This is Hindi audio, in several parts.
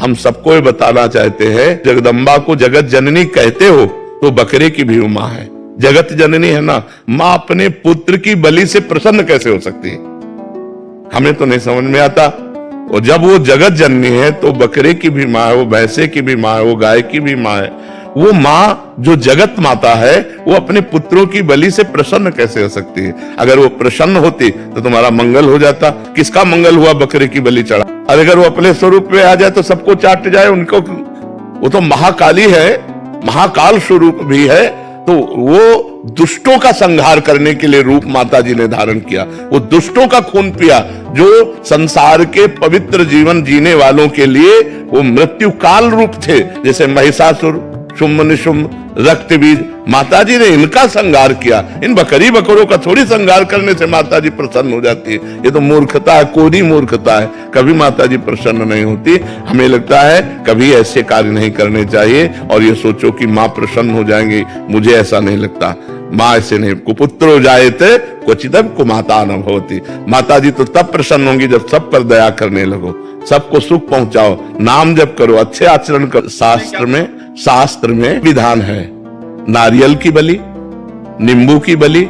हम सबको ये बताना चाहते हैं, जगदम्बा को जगत जननी कहते हो तो बकरे की भी माँ है, जगत जननी है ना। माँ अपने पुत्र की बलि से प्रसन्न कैसे हो सकती है, हमें तो नहीं समझ में आता। और जब वो जगत जननी है तो बकरे की भी माँ है, वो भैंसे की भी माँ है, वो गाय की भी माँ है। वो माँ जो जगत माता है वो अपने पुत्रों की बलि से प्रसन्न कैसे हो सकती है। अगर वो प्रसन्न होती तो तुम्हारा मंगल हो जाता। किसका मंगल हुआ, बकरे की बलि चढ़ा। अगर वो अपने स्वरूप में आ जाए तो सबको चाट जाए उनको। वो तो महाकाली है, महाकाल स्वरूप भी है, तो वो दुष्टों का संहार करने के लिए रूप माता जी ने धारण किया। वो दुष्टों का खून पिया, जो संसार के पवित्र जीवन जीने वालों के लिए वो मृत्यु काल रूप थे। जैसे महिषासुर, शुम्भ निशुम्भ, रक्त बीज, माता जी ने इनका संहार किया। इन बकरी बकरों का थोड़ी संहार करने से माता जी प्रसन्न हो जाती है। ये तो मूर्खता है, कोरी मूर्खता है। कभी माता जी प्रसन्न नहीं होती। हमें लगता है कभी ऐसे कार्य नहीं करने चाहिए और ये सोचो कि माँ प्रसन्न हो जाएंगे, मुझे ऐसा नहीं लगता। माँ ऐसे नहीं, कुपुत्रो जायते क्वचिदं कुमाता न भवति। माता जी तो तब प्रसन्न होंगी जब सब पर दया करने लगो, सबको सुख पहुंचाओ, नाम जप करो, अच्छे आचरण करो। शास्त्र में विधान है, नारियल की बलि, नींबू की बलि,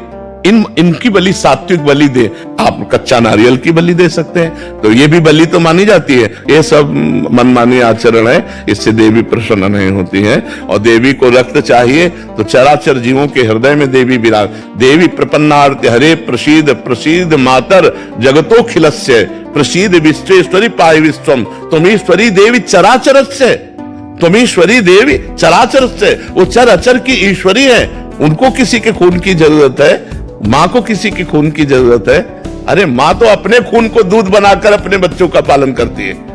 इनकी बलि सात्विक बलि दे। आप कच्चा नारियल की बलि दे सकते हैं, तो ये भी बलि तो मानी जाती है। ये सब मनमानी आचरण है, इससे देवी प्रसन्न नहीं होती है। और देवी को रक्त चाहिए तो चराचर जीवों के हृदय में देवी विराज। देवी प्रपन्नार्थ हरे प्रसीद प्रसीद मातर जगतो खिलस्य प्रसीद विश्वेश्वरी पाय विश्वम तुमीश्वरी देवी चराचरस्य। तुमीश्वरी देवी चराचरस्य, वो चर अचर की ईश्वरी है। उनको किसी के खून की जरूरत है, माँ को किसी की खून की जरूरत है। अरे माँ तो अपने खून को दूध बनाकर अपने बच्चों का पालन करती है।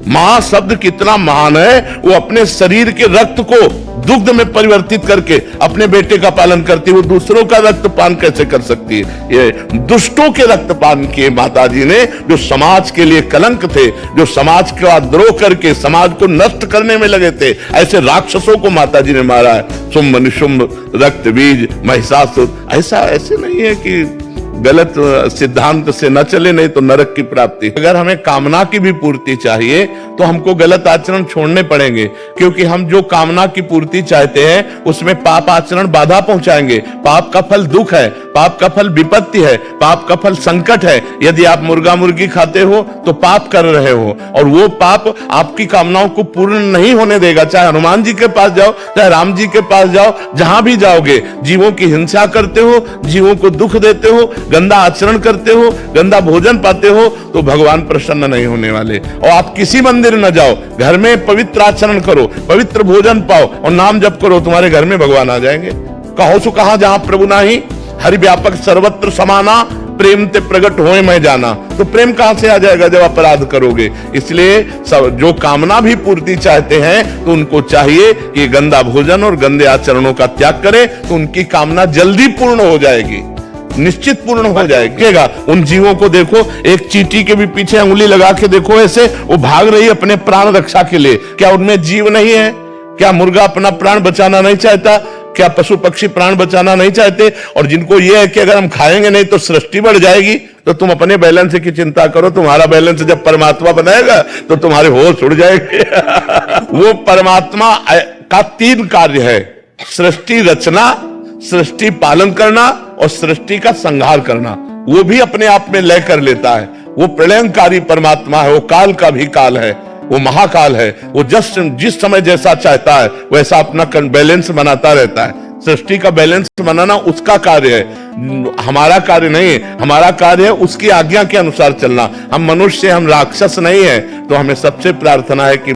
माँ शब्द कितना महान है, वो अपने शरीर के रक्त को दुग्ध में परिवर्तित करके अपने बेटे का पालन करती है। वो दूसरों का रक्तपान कैसे कर सकती है। ये दुष्टों के रक्तपान किए माता जी ने, जो समाज के लिए कलंक थे, जो समाज का द्रोह करके समाज को नष्ट करने में लगे थे। ऐसे राक्षसों को माता जी ने मारा है। शुम्भ निशुम्भ, रक्त बीज, महिषासुर। ऐसे नहीं है कि गलत सिद्धांत से न चले, नहीं तो नरक की प्राप्ति। अगर हमें कामना की भी पूर्ति चाहिए तो हमको गलत आचरण छोड़ने पड़ेंगे, क्योंकि हम जो कामना की पूर्ति चाहते हैं उसमें पाप आचरण बाधा पहुंचाएंगे। पाप का फल दुख है, पाप का फल विपत्ति है, पाप का फल संकट है। यदि आप मुर्गा मुर्गी खाते हो तो पाप कर रहे हो, और वो पाप आपकी कामनाओं को पूर्ण नहीं होने देगा। चाहे हनुमान जी के पास जाओ, चाहे राम जी के पास जाओ, जहां भी जाओगे जीवों की हिंसा करते हो, जीवों को दुख देते हो, गंदा आचरण करते हो, गंदा भोजन पाते हो, तो भगवान प्रसन्न नहीं होने वाले। और आप किसी मंदिर न जाओ, घर में पवित्र आचरण करो, पवित्र भोजन पाओ और नाम जप करो, तुम्हारे घर में भगवान आ जाएंगे। कहो सो कहा जहां प्रभु नाही, हरि व्यापक सर्वत्र समाना, प्रेम ते प्रगट होए मैं जाना। तो प्रेम कहां से आ जाएगा जब अपराध करोगे। इसलिए जो कामना भी पूर्ति चाहते हैं तो उनको चाहिए कि गंदा भोजन और गंदे आचरणों का त्याग करें, तो उनकी कामना जल्दी पूर्ण हो जाएगी, निश्चित पूर्ण हो जाएगा। उन जीवों को देखो, एक चींटी के भी पीछे उंगली लगा के देखो, ऐसे वो भाग रही है अपने प्राण रक्षा के लिए। क्या उनमें जीव नहीं है? क्या मुर्गा अपना प्राण बचाना नहीं चाहता? क्या पशु पक्षी प्राण बचाना नहीं चाहते? और जिनको ये है कि अगर हम खाएंगे नहीं तो सृष्टि बढ़ जाएगी, तो तुम अपने बैलेंस की चिंता करो। तुम्हारा बैलेंस जब परमात्मा बनाएगा तो तुम्हारे होश उड़ जाएंगे। वो परमात्मा का 3 कार्य है, सृष्टि रचना, सृष्टि पालन करना और सृष्टि का संहार करना। वो भी अपने आप में लय कर लेता है। वो प्रलयंकारी परमात्मा है, वो काल का भी काल है, वो महाकाल है। वो जिस समय जैसा चाहता है वैसा अपना बैलेंस बनाता रहता है। सृष्टि का बैलेंस बनाना उसका कार्य है, हमारा कार्य नहीं है। हमारा कार्य है उसकी आज्ञा के अनुसार चलना। हम मनुष्य, हम राक्षस नहीं है। तो हमें सबसे प्रार्थना है कि